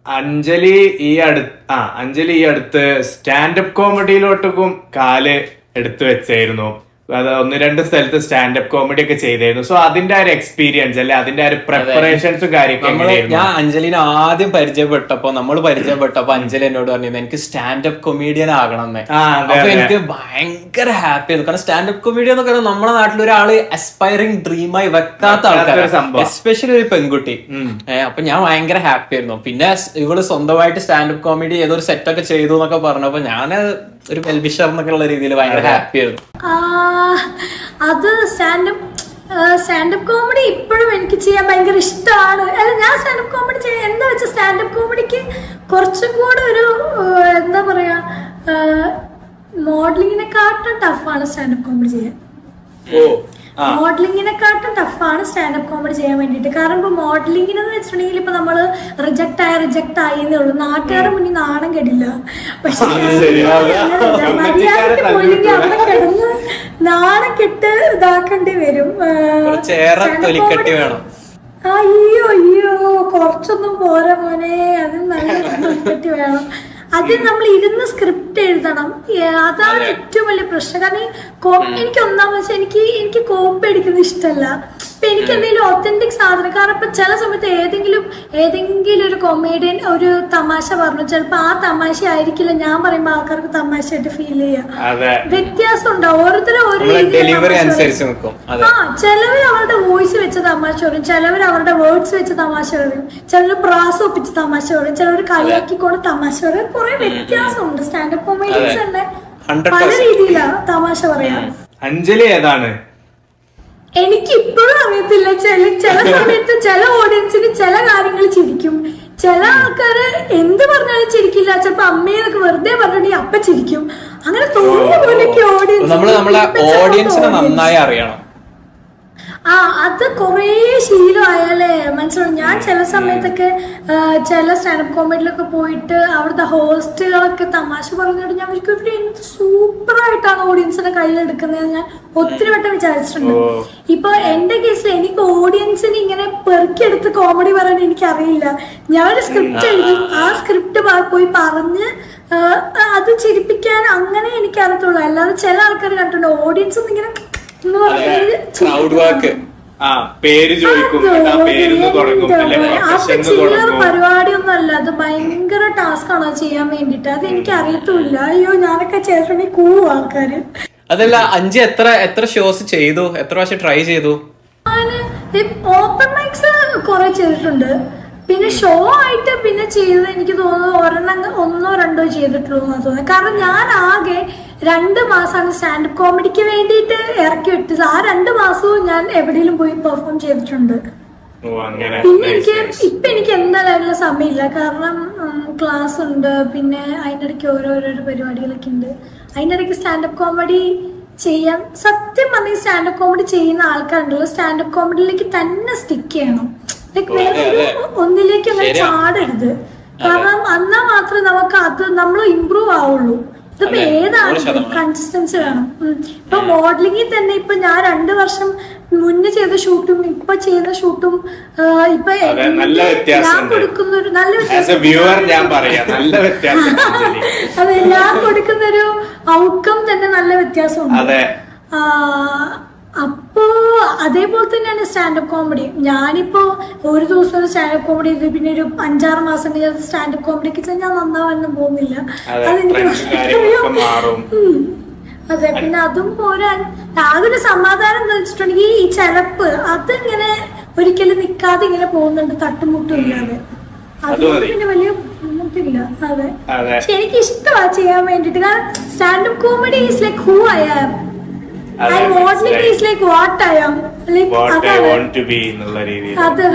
അഞ്ജലി അഞ്ജലി ഈ അടുത്ത് സ്റ്റാൻഡപ്പ് കോമഡിയിലോട്ടും കാല് എടുത്തു വെച്ചായിരുന്നു. അത് 1-2 സ്ഥലത്ത് സ്റ്റാൻഡപ്പ് കോമഡി ഒക്കെ ചെയ്തായിരുന്നു. സോ അതിന്റെ ഒരു എക്സ്പീരിയൻസ് അല്ലെ, അതിന്റെ ഒരു പ്രിപ്പറേഷൻസും കാര്യമൊക്കെ. ഞാൻ അഞ്ജലിനെ ആദ്യം പരിചയപ്പെട്ടപ്പോ അഞ്ജലി എന്നോട് പറഞ്ഞിരുന്നു എനിക്ക് സ്റ്റാൻഡപ്പ് കൊമീഡിയൻ ആകണം. അപ്പൊ എനിക്ക് ഭയങ്കര ഹാപ്പി ആയിരുന്നു. കാരണം സ്റ്റാൻഡപ്പ് കൊമീഡിയൻ എന്നൊക്കെ നമ്മുടെ നാട്ടിൽ ഒരാള് അസ്പയറിംഗ് ഡ്രീമായി വെക്കാത്ത ആൾക്കാർ, എസ്പെഷ്യലി ഒരു പെൺകുട്ടി. അപ്പൊ ഞാൻ ഭയങ്കര ഹാപ്പി ആയിരുന്നു. പിന്നെ ഇവള് സ്വന്തമായിട്ട് സ്റ്റാൻഡപ്പ് കോമഡി ഏതൊരു സെറ്റൊക്കെ ചെയ്തു എന്നൊക്കെ പറഞ്ഞപ്പോ ഞാൻ ഒരു വെൽവിഷർ എന്നൊക്കെ ഉള്ള രീതിയിൽ ഭയങ്കര ഹാപ്പി ആയിരുന്നു. അത് സ്റ്റാൻഡപ്പ് കോമഡി ഇപ്പോഴും എനിക്ക് ചെയ്യാൻ ഭയങ്കര ഇഷ്ടമാണ്. അല്ല, ഞാൻ സ്റ്റാൻഡപ്പ് കോമഡി ചെയ്യാൻ എന്താ വെച്ചാൽ സ്റ്റാൻഡപ്പ് കോമഡിക്ക് കുറച്ചും കൂടെ ഒരു എന്താ പറയാ, മോഡലിങ്ങിനെക്കാട്ടും ടഫാണ് സ്റ്റാൻഡപ്പ് കോമഡി ചെയ്യാൻ. മോഡലിങ്ങിനെക്കാട്ടും ടഫാണ് സ്റ്റാൻഡപ്പ് കോമഡി ചെയ്യാൻ വേണ്ടിയിട്ട്. കാരണം ഇപ്പൊ മോഡലിങ്ങിന് വെച്ചിട്ടുണ്ടെങ്കിൽ ഇപ്പൊ നമ്മള് റിജക്ട് ആയെന്നേ ഉള്ളൂ, നാട്ടുകാരുടെ മുന്നിൽ നാണം കെടില്ല. പക്ഷെ മര്യാദക്ക് പോയില്ലെങ്കിൽ അവിടെ കിടന്ന് നാണം കെട്ട് ഇതാക്കേണ്ടി വരും. അയ്യോ കുറച്ചൊന്നും പോരാ മോനെ, അതിന് നല്ല തൊലിക്കെട്ടി വേണം. അത് നമ്മൾ ഇരുന്ന് സ്ക്രിപ്റ്റ് എഴുതണം, അതാണ് ഏറ്റവും വലിയ പ്രശ്നം. കാരണം എനിക്ക് ഒന്നാമെന്ന് വെച്ചാൽ എനിക്ക് കോപ്പി അടിക്കുന്നത് ഇഷ്ടമല്ല. ഇപ്പൊ എനിക്ക് എന്തെങ്കിലും ഒത്തന്റിക് സാധനം, കാരണം ഇപ്പൊ ചില സമയത്ത് ഏതെങ്കിലും ഒരു കൊമേഡിയൻ ഒരു തമാശ പറഞ്ഞു, ചിലപ്പോ ആ തമാശ ആയിരിക്കില്ല ഞാൻ പറയുമ്പോ ആൾക്കാർക്ക് തമാശയായിട്ട് ഫീൽ ചെയ്യാം. വ്യത്യാസം ഉണ്ടാവും, ഓരോരുത്തരും ഓരോ ചിലവർ അവരുടെ വോയിസ് വെച്ച് തമാശ പറയും, ചിലവർ അവരുടെ വേർഡ്സ് വെച്ച് തമാശ പറയും, ചിലർ പ്രാസം ഒപ്പിച്ച് തമാശ പറയും, ചിലവർ കളിയാക്കിക്കൊണ്ട് തമാശ പറയും. കുറെ വ്യത്യാസമുണ്ട്. സ്റ്റാൻഡപ്പ് കോമഡിയൻസ് തന്നെ പല രീതിയിലാണ് തമാശ പറയാം. അഞ്ജലി ഏതാണ് എനിക്ക് ഇപ്പോഴും അറിയത്തില്ല. ചില സമയത്ത് ചില ഓഡിയൻസിന് ചില കാര്യങ്ങൾ ചിരിക്കും, ചില ആൾക്കാര് എന്ത് പറഞ്ഞാലും ചിരിക്കില്ല. ചിലപ്പോ അമ്മയെന്നൊക്കെ വെറുതെ പറഞ്ഞിട്ടുണ്ടെങ്കിൽ അപ്പ ചിരിക്കും. അങ്ങനെ തോന്നിയ പോലെയൊക്കെ ഓഡിയൻസിനെ നന്നായി അറിയണം. അത് കൊറേ ശീലമായാലേ മനസ്സിലാവും. ഞാൻ ചില സമയത്തൊക്കെ ചില സ്റ്റാൻഡപ്പ് കോമഡിയിലൊക്കെ പോയിട്ട് അവിടുത്തെ ഹോസ്റ്റുകളൊക്കെ തമാശ പറഞ്ഞിട്ട് ഞാൻ എന്ത് സൂപ്പറായിട്ടാണ് ഓഡിയൻസിനെ കയ്യിലെടുക്കുന്നത് ഞാൻ ഒത്തിരി വട്ടം വിചാരിച്ചിട്ടുണ്ട്. ഇപ്പൊ എന്റെ കേസിൽ എനിക്ക് ഓഡിയൻസിന് ഇങ്ങനെ പെറുക്കിയെടുത്ത് കോമഡി പറയാൻ എനിക്കറിയില്ല. ഞാനൊരു സ്ക്രിപ്റ്റ് എഴുതും, ആ സ്ക്രിപ്റ്റ് പോയി പറഞ്ഞ് അത് ചിരിപ്പിക്കാൻ അങ്ങനെ എനിക്കറിയത്തുള്ളൂ. അല്ലാതെ ചില ആൾക്കാർ കണ്ടിട്ടുണ്ട് ഓഡിയൻസ് ഇങ്ങനെ പരിപാടിയൊന്നും അല്ല, അത് ഭയങ്കര ടാസ്ക് ആണ് ചെയ്യാൻ വേണ്ടിട്ട്. അത് എനിക്ക് അറിയത്തുമില്ല. അയ്യോ ഞാനൊക്കെ ചേർന്ന് കൂവും ആൾക്കാര്. അതല്ല അഞ്ച് എത്ര ഷോസ് ചെയ്തു, എത്ര പ്രാവശ്യം ട്രൈ ചെയ്തു? ഓപ്പൺ മൈക്സ് കുറെ ചെയ്തിട്ടുണ്ട്. പിന്നെ ഷോ ആയിട്ട് പിന്നെ ചെയ്തത് എനിക്ക് തോന്നുന്നു 1-2 ചെയ്തിട്ടുള്ളൂ എന്ന് തോന്നുന്നു. കാരണം ഞാൻ ആകെ 2 മാസമാണ് സ്റ്റാൻഡപ്പ് കോമഡിക്ക് വേണ്ടിയിട്ട് ഇറക്കി വിട്ടത്. ആ 2 മാസവും ഞാൻ എവിടെയെങ്കിലും പോയി പെർഫോം ചെയ്തിട്ടുണ്ട്. പിന്നെ എനിക്ക് എന്തായാലും സമയമില്ല, കാരണം ക്ലാസ് ഉണ്ട്, പിന്നെ അതിൻ്റെ ഇടയ്ക്ക് ഓരോരോ പരിപാടികളൊക്കെ ഉണ്ട്. അതിൻ്റെ ഇടയ്ക്ക് സ്റ്റാൻഡപ്പ് കോമഡി ചെയ്യാൻ സത്യം പറഞ്ഞാൽ സ്റ്റാൻഡപ്പ് കോമഡി ചെയ്യുന്ന ആൾക്കാരുണ്ടല്ലോ, സ്റ്റാൻഡപ്പ് കോമഡിയിലേക്ക് തന്നെ സ്റ്റിക്ക് ചെയ്യണം. ഒന്നിലേക്ക് അങ്ങനെ ചാടരുത്. കാരണം എന്നാ മാത്രമേ നമുക്ക് അത് നമ്മൾ ഇമ്പ്രൂവ് ആവുള്ളൂ. ഇതിപ്പോ ഏതാണ് കൺസിസ്റ്റൻസി വേണം. ഇപ്പൊ മോഡലിംഗിൽ തന്നെ ഇപ്പൊ ഞാൻ 2 വർഷം മുന്നേ ചെയ്ത ഷൂട്ടും ഇപ്പൊ ചെയ്യുന്ന ഷൂട്ടും ഇപ്പൊ ഞാൻ കൊടുക്കുന്ന ഒരു നല്ല അതെ, ഞാൻ കൊടുക്കുന്ന ഒരു ഔട്ട്കം തന്നെ നല്ല വ്യത്യാസമുണ്ട്. അപ്പോ അതേപോലെ തന്നെയാണ് സ്റ്റാൻഡപ്പ് കോമഡി. ഞാനിപ്പോ ഒരു ദിവസം സ്റ്റാൻഡപ്പ് കോമഡി ചെയ്ത് പിന്നെ ഒരു 5-6 മാസം കഴിഞ്ഞ സ്റ്റാൻഡപ്പ് കോമഡിക്ക് ഞാൻ നന്നാവാനൊന്നും പോകുന്നില്ല. അതെനിക്ക് അതെ. പിന്നെ അതും പോരാ, ആകൊരു സമാധാനം എന്ന് വെച്ചിട്ടുണ്ടെങ്കിൽ ഈ ചെലപ്പ് അതിങ്ങനെ ഒരിക്കലും നിക്കാതെ ഇങ്ങനെ പോകുന്നുണ്ട്, തട്ടുമുട്ടും ഇല്ലാതെ. അതുകൊണ്ട് പിന്നെ വലിയ ബുദ്ധിമുട്ടില്ല. അതെ, പക്ഷെ എനിക്ക് ഇഷ്ടമാണ് ചെയ്യാൻ വേണ്ടിട്ട്. കാരണം stand up comedy is like who I am. And modeling is like what I am. Like what I want to be എന്നുള്ള രീതിയിൽ. അതെ.